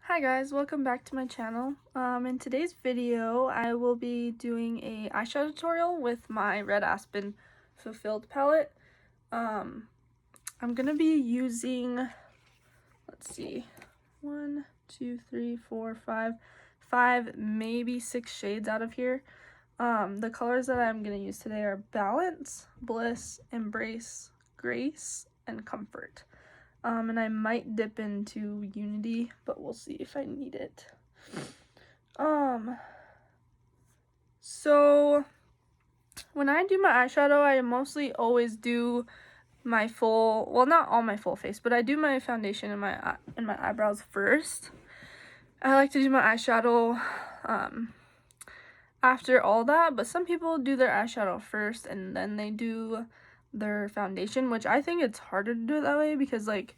Hi guys, welcome back to my channel. In today's video, I will be doing a eyeshadow tutorial with my red Aspen Fulfilled palette. I'm gonna be using, let's see, 1, 2, 3, 4, 5, maybe 6 shades out of here. The colors that I'm gonna use today are Balance, Bliss, Embrace, Grace, and Comfort. And I might dip into Unity, but we'll see if I need it. So when I do my eyeshadow, I mostly always do my full, well, not all my full face, but I do my foundation and my eyebrows first. I like to do my eyeshadow after all that, but some people do their eyeshadow first and then they do their foundation, which I think it's harder to do it that way because, like,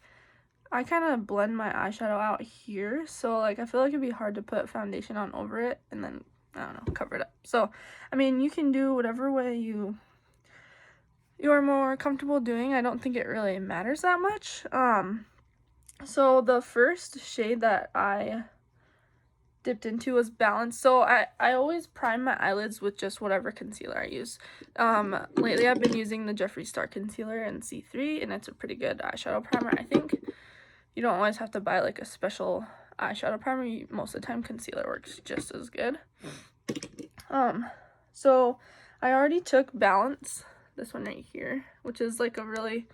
I kind of blend my eyeshadow out here, so, like, I feel like it'd be hard to put foundation on over it and then, I don't know, cover it up. So, I mean, you can do whatever way you're more comfortable doing. I don't think it really matters that much. So the first shade that I dipped into was Balance. So I always prime my eyelids with just whatever concealer I use. Lately I've been using the Jeffree Star concealer in C3, and it's a pretty good eyeshadow primer, I think. You don't always have to buy like a special eyeshadow primer. Most of the time concealer works just as good. So I already took Balance, this one right here, which is like a really,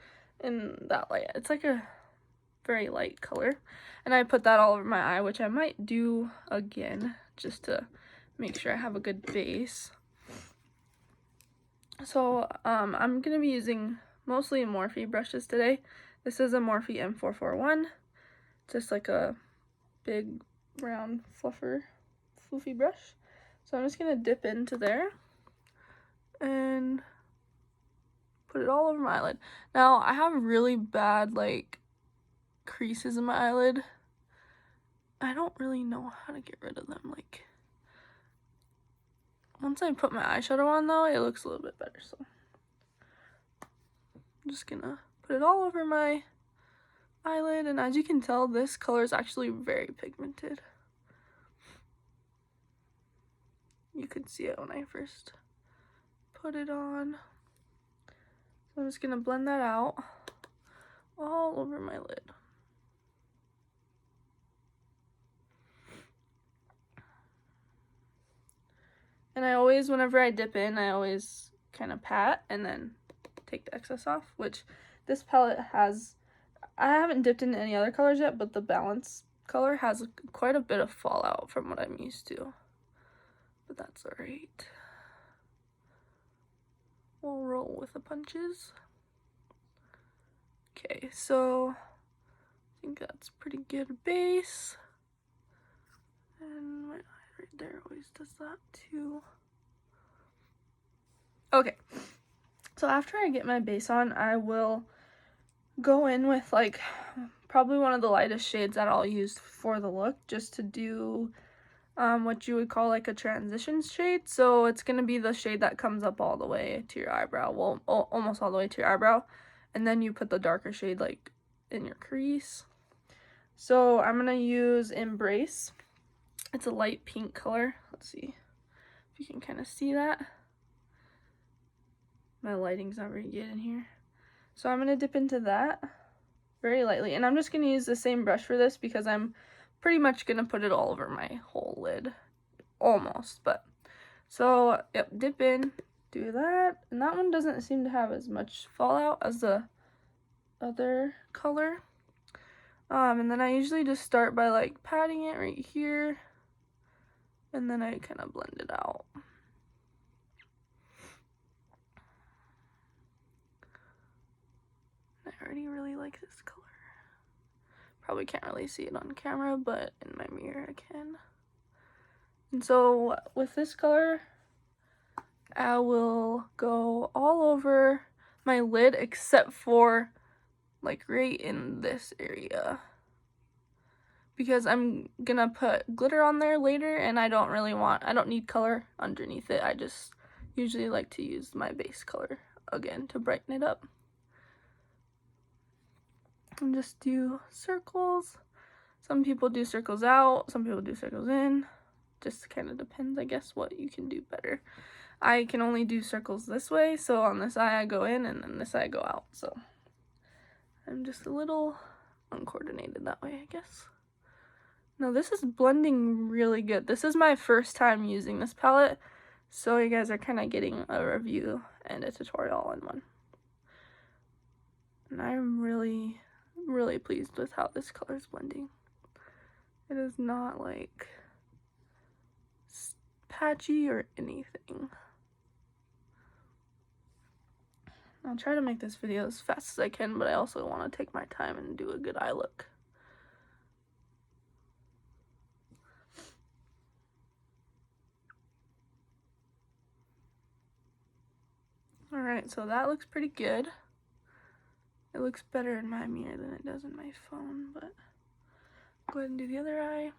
in that light, it's like a very light color, and I put that all over my eye, which I might do again just to make sure I have a good base. So I'm gonna be using mostly Morphe brushes today. This is a Morphe M441, just like a big round floofy brush. So I'm just gonna dip into there and put it all over my eyelid. Now I have really bad like creases in my eyelid. I don't really know how to get rid of them. Like, once I put my eyeshadow on though, it looks a little bit better. So I'm just gonna put it all over my eyelid, and as you can tell, this color is actually very pigmented. You could see it when I first put it on. So I'm just gonna blend that out all over my lid. And I always, whenever I dip in, I always kind of pat and then take the excess off, which this palette has, I haven't dipped into any other colors yet, but the Balance color has quite a bit of fallout from what I'm used to. But that's alright. We'll roll with the punches. Okay, so I think that's pretty good base. And my eye right there always does that too. Okay, so after I get my base on, I will go in with like probably one of the lightest shades that I'll use for the look, just to do what you would call like a transition shade. So it's gonna be the shade that comes up all the way to your eyebrow, well, almost all the way to your eyebrow, and then you put the darker shade like in your crease. So I'm gonna use Embrace. It's a light pink color. Let's see if you can kind of see that. My lighting's not very good in here. So I'm gonna dip into that very lightly, and I'm just gonna use the same brush for this because I'm pretty much gonna put it all over my whole lid, almost. But so yep, dip in, do that, and that one doesn't seem to have as much fallout as the other color. And then I usually just start by like patting it right here, and then I kind of blend it out. I already really like this color. Probably can't really see it on camera, but in my mirror I can. And so with this color, I will go all over my lid except for like right in this area, because I'm gonna put glitter on there later, and I don't need color underneath it. I just usually like to use my base color again to brighten it up. And just do circles. Some people do circles out, some people do circles in. Just kind of depends, I guess, what you can do better. I can only do circles this way, so on this eye I go in and then this eye I go out. So I'm just a little uncoordinated that way, I guess. No, this is blending really good. This is my first time using this palette, so you guys are kind of getting a review and a tutorial all in one. And I'm really, really pleased with how this color is blending. It is not like patchy or anything. I'll try to make this video as fast as I can, but I also want to take my time and do a good eye look. Alright, so that looks pretty good. It looks better in my mirror than it does in my phone, but go ahead and do the other eye.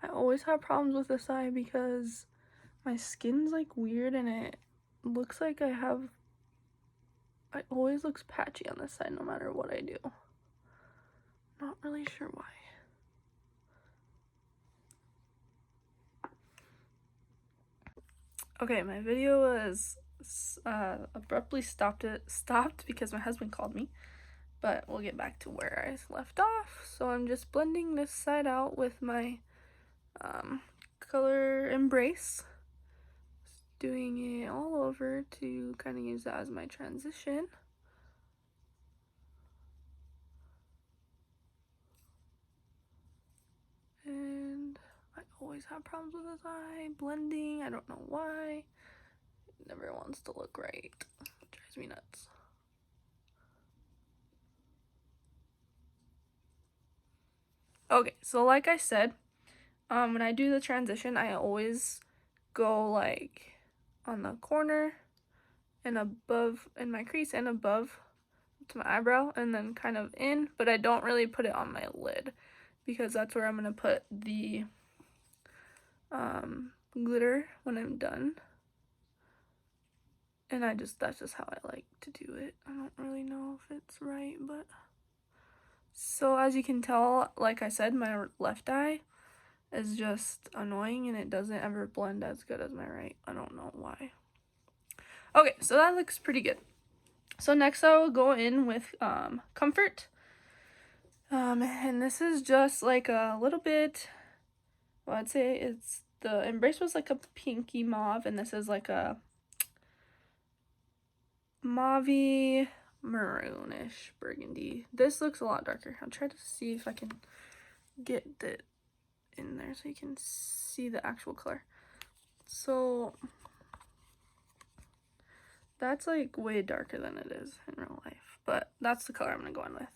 I always have problems with this eye because my skin's like weird and it looks like it always looks patchy on this side no matter what I do. Not really sure why. Okay, my video was abruptly stopped because my husband called me, but we'll get back to where I left off. So I'm just blending this side out with my color Embrace, doing it all over to kind of use that as my transition. And I always have problems with this eye blending. I don't know why. It never wants to look right. It drives me nuts. Okay, so like I said, when I do the transition, I always go like on the corner and above in my crease and above to my eyebrow and then kind of in, but I don't really put it on my lid because that's where I'm gonna put the glitter when I'm done. And that's just how I like to do it. I don't really know if it's right, but so as you can tell, like I said, my left eye is just annoying and it doesn't ever blend as good as my right. I don't know why. Okay, so that looks pretty good. So next I will go in with Comfort. And this is just like a little bit, well, I'd say the Embrace was like a pinky mauve and this is like a mauvey maroonish burgundy. This looks a lot darker. I'll try to see if I can get it in there so you can see the actual color. So that's like way darker than it is in real life, but that's the color I'm gonna go in with.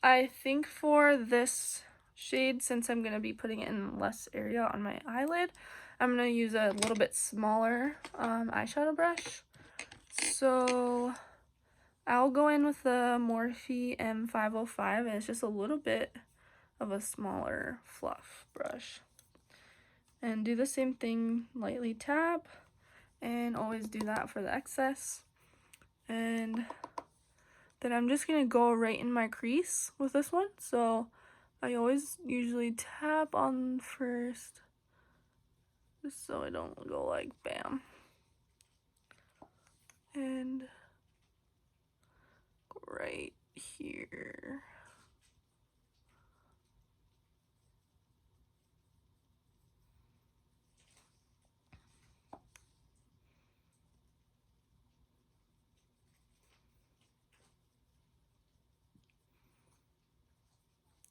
I think for this shade, since I'm gonna be putting it in less area on my eyelid, I'm gonna use a little bit smaller eyeshadow brush. So I'll go in with the Morphe M505, and it's just a little bit of a smaller fluff brush. And do the same thing, lightly tap, and always do that for the excess. And then I'm just gonna go right in my crease with this one. So I always usually tap on first, just so I don't go like bam. And go right here.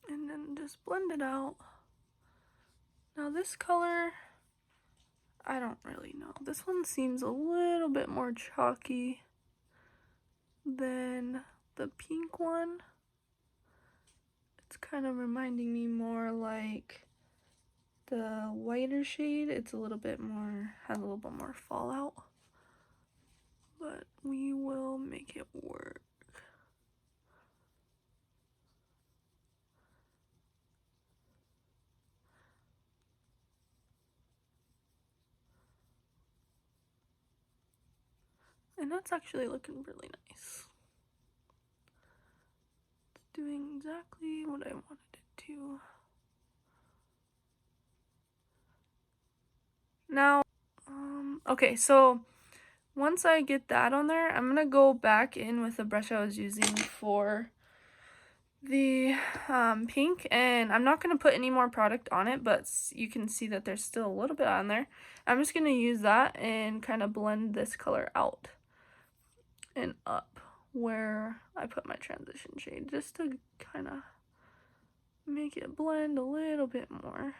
And then just blend it out. Now this color, I don't really know. This one seems a little bit more chalky than the pink one. It's kind of reminding me more like the whiter shade. It's a little bit more, has a little bit more fallout. But we will make it work. And that's actually looking really nice. It's doing exactly what I wanted it to. Now, okay, so once I get that on there, I'm gonna go back in with the brush I was using for the pink, and I'm not gonna put any more product on it, but you can see that there's still a little bit on there. I'm just gonna use that and kind of blend this color out and up where I put my transition shade, just to kind of make it blend a little bit more.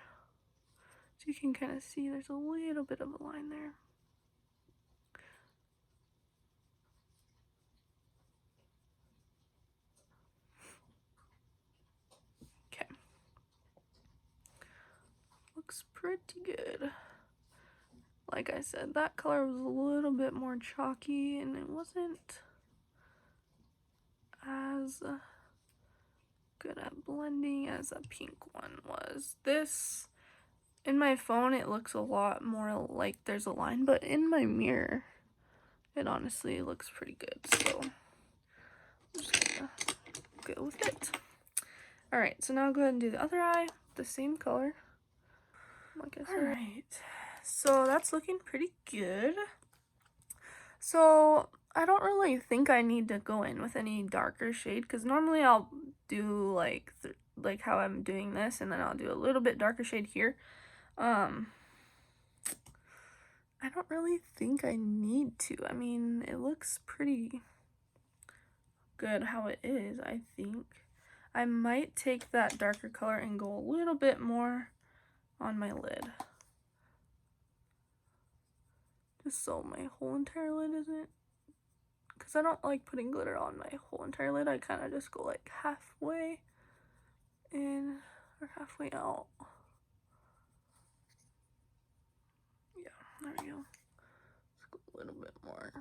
So you can kind of see there's a little bit of a line there. Okay. Looks pretty good. Like I said, that color was a little bit more chalky and it wasn't as good at blending as a pink one was. This, in my phone, it looks a lot more like there's a line, but in my mirror, it honestly looks pretty good. So I'm just gonna go with it. Alright, so now go ahead and do the other eye, the same color. Like I said. Alright, so that's looking pretty good. So I don't really think I need to go in with any darker shade, because normally I'll do like how I'm doing this, and then I'll do a little bit darker shade here. I don't really think I need to. I mean, it looks pretty good how it is, I think. I might take that darker color and go a little bit more on my lid, just so my whole entire lid isn't, because I don't like putting glitter on my whole entire lid. I kind of just go like halfway in or halfway out. Yeah, there we go. Let's go a little bit more.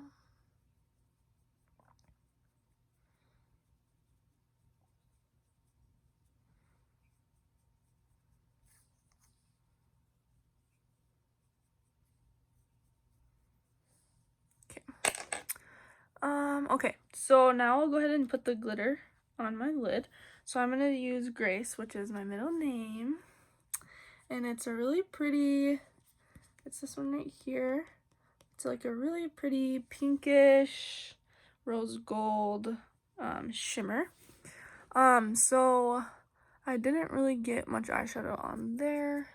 Okay, so now I'll go ahead and put the glitter on my lid. So I'm gonna use Grace, which is my middle name, and it's a really pretty, it's this one right here. It's like a really pretty pinkish rose gold shimmer. So I didn't really get much eyeshadow on there.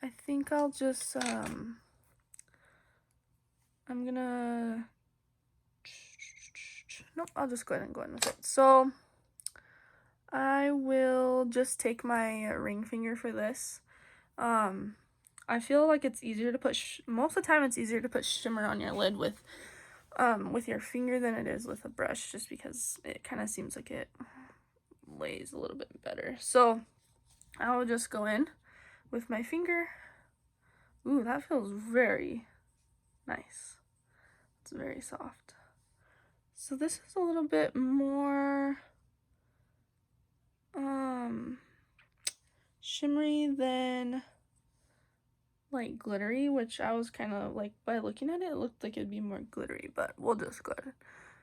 I think I'll just I'm gonna, nope, I'll just go ahead and go in with it. So I will just take my ring finger for this. I feel like it's easier to put, most of the time it's easier to put shimmer on your lid with your finger than it is with a brush, just because it kind of seems like it lays a little bit better. So I will just go in with my finger. Ooh, that feels very nice. It's very soft. So this is a little bit more shimmery than like glittery, which I was kind of like, by looking at it, it looked like it'd be more glittery, but we'll just go ahead.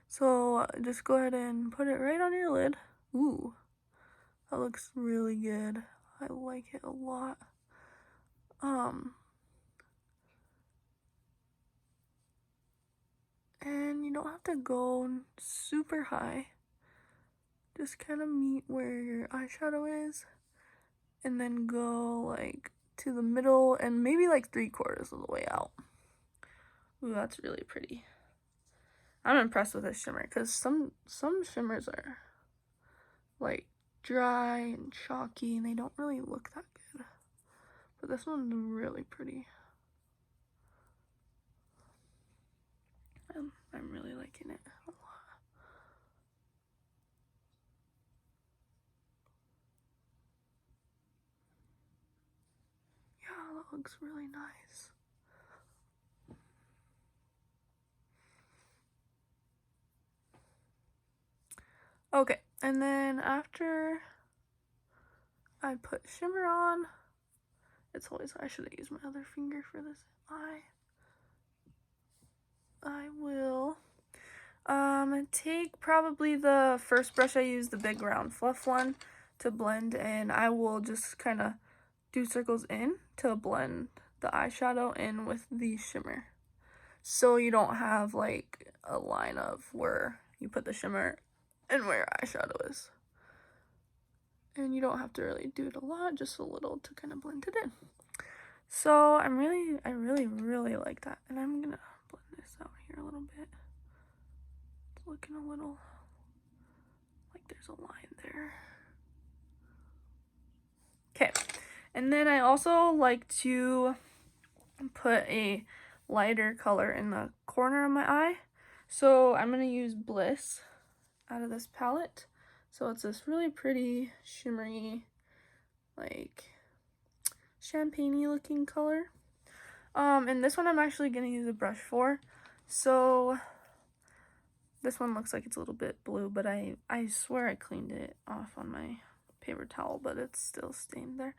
So just go ahead and put it right on your lid. Ooh, that looks really good. I like it a lot. And you don't have to go super high. Just kind of meet where your eyeshadow is, and then go like to the middle and maybe like 3/4 of the way out. Ooh, that's really pretty. I'm impressed with this shimmer, because some shimmers are like dry and chalky and they don't really look that good, but this one's really pretty. I'm really liking it a lot. Yeah, that looks really nice. Okay, and then after I put shimmer on, it's always, I should have used my other finger for this eye. I will take probably the first brush I use, the big round fluff one, to blend, and I will just kind of do circles in to blend the eyeshadow in with the shimmer. So you don't have like a line of where you put the shimmer and where your eyeshadow is. And you don't have to really do it a lot, just a little to kind of blend it in. So I really like that. And I'm gonna blend this out here a little bit. It's looking a little like there's a line there. Okay, and then I also like to put a lighter color in the corner of my eye. So I'm gonna use Bliss out of this palette. So it's this really pretty shimmery, like champagne-y looking color. And this one I'm actually gonna use a brush for. So this one looks like it's a little bit blue, but I swear I cleaned it off on my paper towel, but it's still stained there.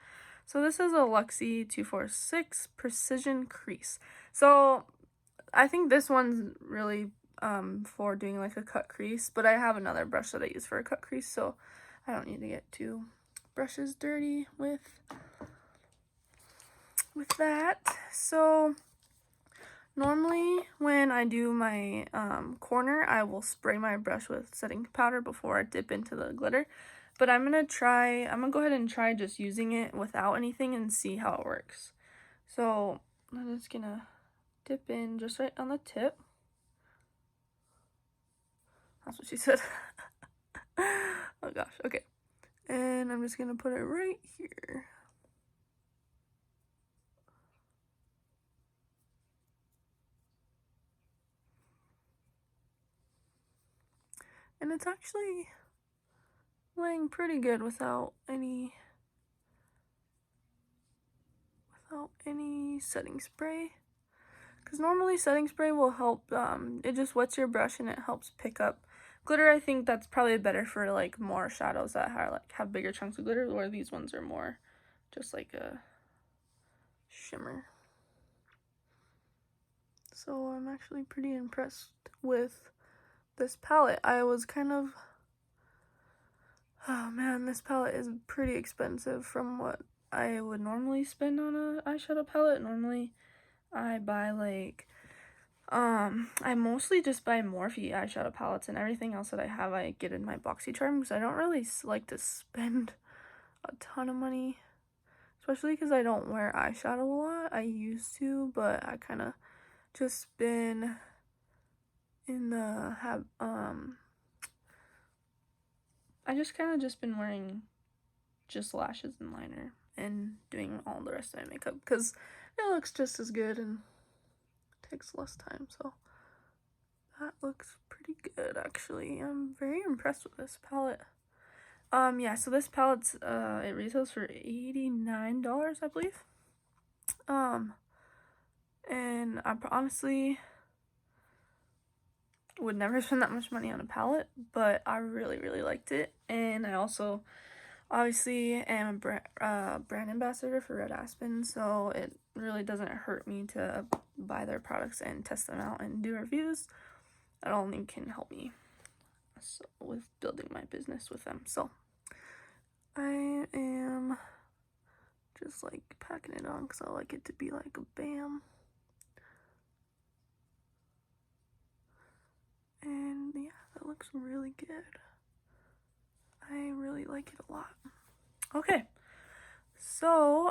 So this is a Luxie 246 Precision Crease. So I think this one's really for doing like a cut crease, but I have another brush that I use for a cut crease, so I don't need to get two brushes dirty with that. So normally when I do my corner, I will spray my brush with setting powder before I dip into the glitter. But I'm gonna go ahead and try just using it without anything and see how it works. So I'm just gonna dip in just right on the tip. That's what she said. Oh gosh, okay. And I'm just gonna put it right here. And it's actually laying pretty good without any setting spray. Because normally setting spray will help, it just wets your brush and it helps pick up glitter. I think that's probably better for like more shadows that have bigger chunks of glitter, where these ones are more just like a shimmer. So I'm actually pretty impressed with this palette. I was kind of, oh man, this palette is pretty expensive from what I would normally spend on an eyeshadow palette. Normally I buy like, I mostly just buy Morphe eyeshadow palettes, and everything else that I have I get in my BoxyCharm, because I don't really like to spend a ton of money, especially because I don't wear eyeshadow a lot. I used to, but I kind of just been in the I just kind of just been wearing just lashes and liner and doing all the rest of my makeup because it looks just as good and takes less time. So that looks pretty good, actually. I'm very impressed with this palette. Yeah, so this palette's it retails for $89, I believe. And I honestly would never spend that much money on a palette, but I really liked it. And I also obviously am a brand ambassador for Red Aspen, so it really doesn't hurt me to buy their products and test them out and do reviews. That only can help me with building my business with them. So I am just like packing it on because I like it to be like a bam. And yeah, that looks really good. I really like it a lot. Okay, so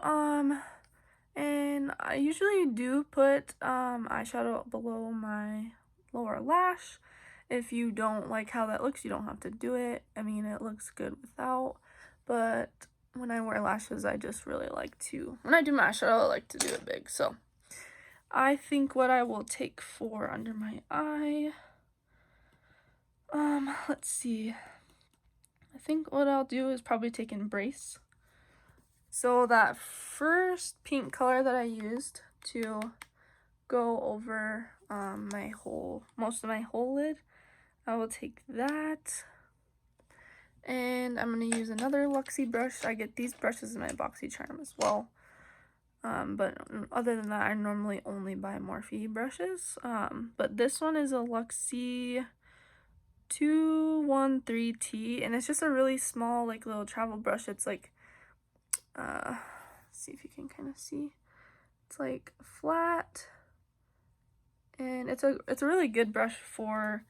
and I usually do put eyeshadow below my lower lash. If you don't like how that looks, you don't have to do it. I mean, it looks good without, but when I wear lashes, I just really like to, when I do my eyeshadow, I like to do it big. So I think what I will take for under my eye, let's see. I think what I'll do is probably take Embrace. So that first pink color that I used to go over most of my whole lid, I will take that. And I'm going to use another Luxie brush. I get these brushes in my BoxyCharm as well. But other than that, I normally only buy Morphe brushes. But this one is a Luxie 213T, and it's just a really small, like, little travel brush. It's like, see if you can kind of see. It's like flat, and it's a really good brush for.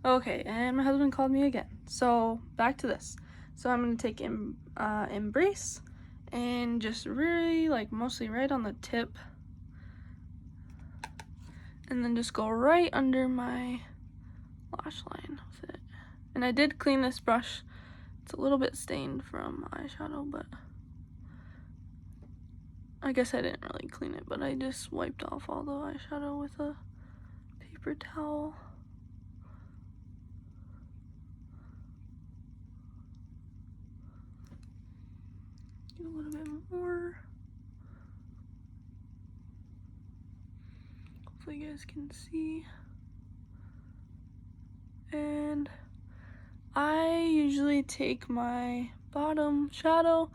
Okay, and my husband called me again. So back to this. So I'm gonna take Embrace and just really, like, mostly right on the tip, and then just go right under my lash line with it. And I did clean this brush. It's a little bit stained from eyeshadow, but I guess I didn't really clean it, but I just wiped off all the eyeshadow with a paper towel. Get a little bit more. Hopefully you guys can see. And I usually take my bottom shadow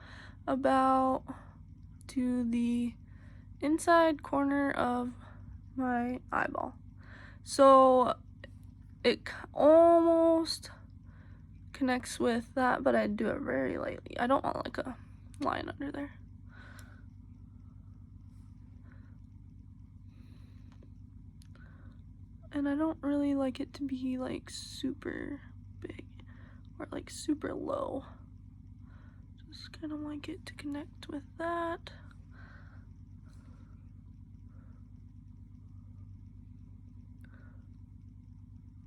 about to the inside corner of my eyeball. So it almost connects with that, but I do it very lightly. I don't want like a line under there. And I don't really like it to be like super big or like super low. Just kind of like it to connect with that.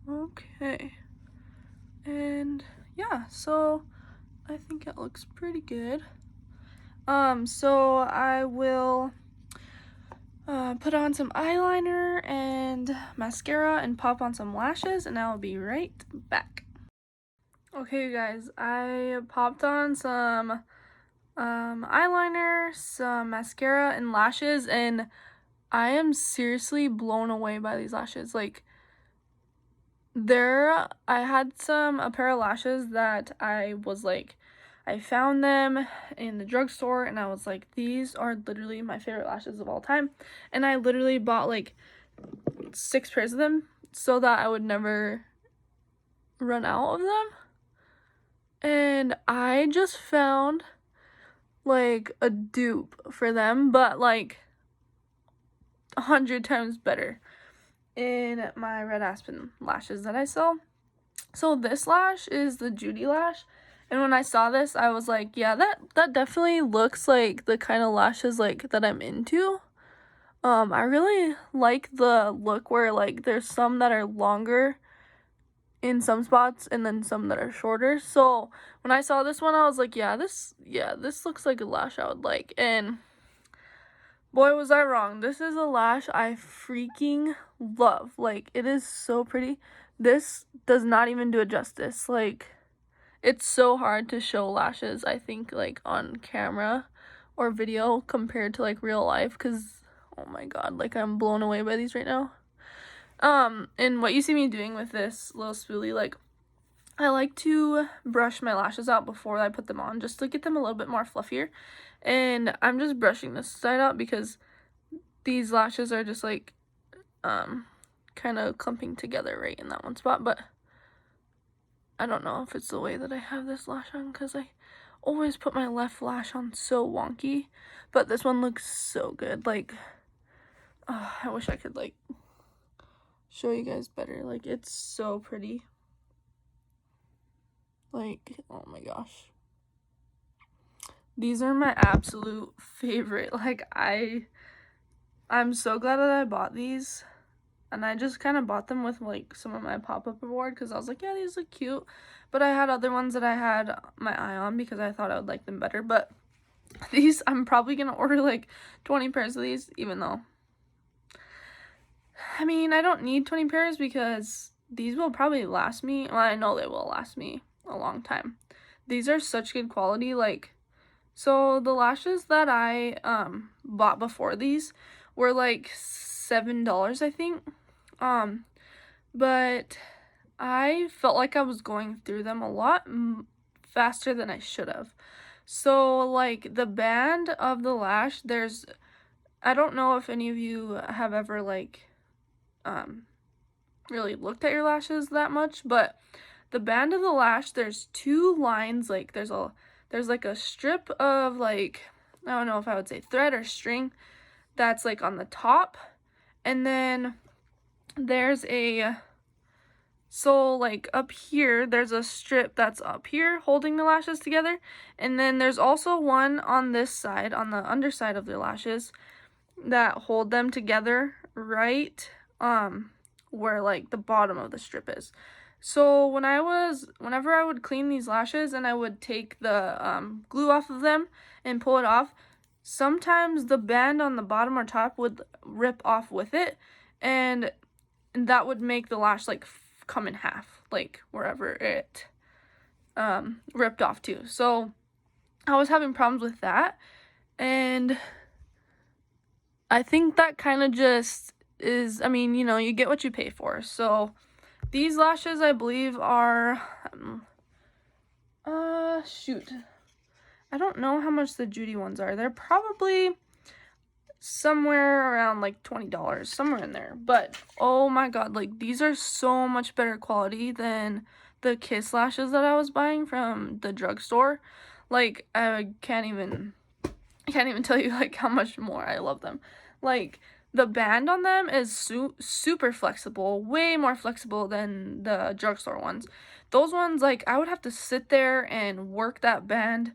Okay. And yeah, so I think it looks pretty good. So I will put on some eyeliner and mascara and pop on some lashes, and I'll be right back. Okay, you guys, I popped on some eyeliner, some mascara, and lashes, and I am seriously blown away by these lashes. Like, I had a pair of lashes that I was like, I found them in the drugstore, and I was like, these are literally my favorite lashes of all time. And I literally bought like 6 pairs of them so that I would never run out of them. And I just found like a dupe for them, but like 100 times better in my red Aspen lashes that I sell. So this lash is the Judy lash. And when I saw this, I was like, yeah, that definitely looks like the kind of lashes like that I'm into. I really like the look where like there's some that are longer in some spots and then some that are shorter. So when I saw this one, I was like, this looks like a lash I would like. And boy, was I wrong. This is a lash I freaking love. Like, it is so pretty. This does not even do it justice. Like, it's so hard to show lashes, I think, like, on camera or video compared to, like, real life, because, oh my god, like, I'm blown away by these right now. And what you see me doing with this little spoolie, like, I like to brush my lashes out before I put them on, just to get them a little bit more fluffier. And I'm just brushing this side out because these lashes are just, like, kind of clumping together right in that one spot, but I don't know if it's the way that I have this lash on, because I always put my left lash on so wonky, but this one looks so good. Like, I wish I could, like, show you guys better. Like, it's so pretty. Like, oh my gosh. These are my absolute favorite. Like, I'm so glad that I bought these. And I just kind of bought them with, like, some of my pop-up award because I was like, yeah, these look cute. But I had other ones that I had my eye on because I thought I would like them better. But these, I'm probably going to order, like, 20 pairs of these, even though, I mean, I don't need 20 pairs because these will probably last me. Well, I know they will last me a long time. These are such good quality. Like, so the lashes that I bought before these were, like, $7, I think. But I felt like I was going through them a lot faster than I should have. So, like, the band of the lash, I don't know if any of you have ever, like, really looked at your lashes that much, but the band of the lash, there's two lines, like there's like a strip of, like, I don't know if I would say thread or string that's like on the top, and then there's so like up here there's a strip that's up here holding the lashes together, and then there's also one on this side, on the underside of the lashes, that hold them together right where like the bottom of the strip is. So whenever I would clean these lashes and I would take the glue off of them and pull it off, sometimes the band on the bottom or top would rip off with it, and that would make the lash like come in half, like wherever it ripped off too. So I was having problems with that, and I think that kind of just is, I mean, you know, you get what you pay for. So these lashes, I believe, are shoot, I don't know how much the Judy ones are. They're probably somewhere around like $20, somewhere in there. But oh my god, like these are so much better quality than the Kiss lashes that I was buying from the drugstore. Like I can't even tell you like how much more I love them. Like the band on them is super flexible, way more flexible than the drugstore ones. Those ones, like, I would have to sit there and work that band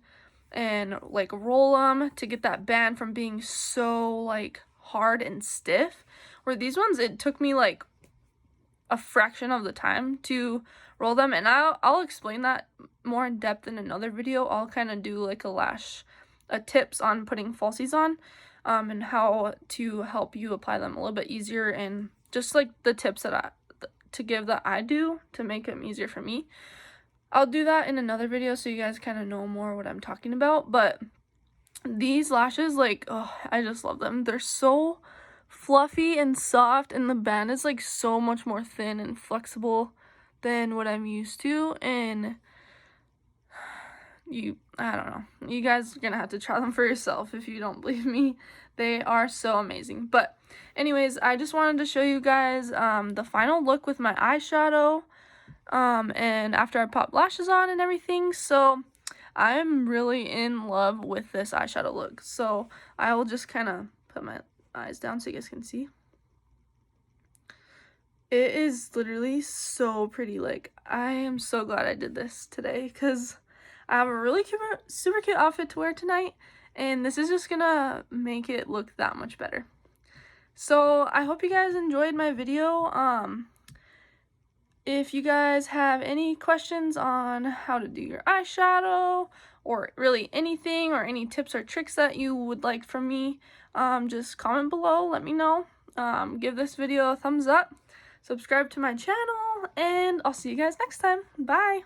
and like roll them to get that band from being so like hard and stiff, where these ones, it took me like a fraction of the time to roll them, and I'll explain that more in depth in another video. I'll kind of do like a tips on putting falsies on, and how to help you apply them a little bit easier, and just like the tips that I do to make them easier for me. I'll do that in another video so you guys kind of know more what I'm talking about. But these lashes, like, oh, I just love them. They're so fluffy and soft, and the band is like so much more thin and flexible than what I'm used to, and I don't know, you guys are gonna have to try them for yourself if you don't believe me. They are so amazing. But anyways, I just wanted to show you guys the final look with my eyeshadow, and after I pop lashes on and everything. So I'm really in love with this eyeshadow look, so I will just kind of put my eyes down so you guys can see. It is literally so pretty. Like, I am so glad I did this today, because I have a really cute, super cute outfit to wear tonight, and this is just gonna make it look that much better. So I hope you guys enjoyed my video. If you guys have any questions on how to do your eyeshadow, or really anything, or any tips or tricks that you would like from me, just comment below, let me know. Give this video a thumbs up, subscribe to my channel, and I'll see you guys next time. Bye!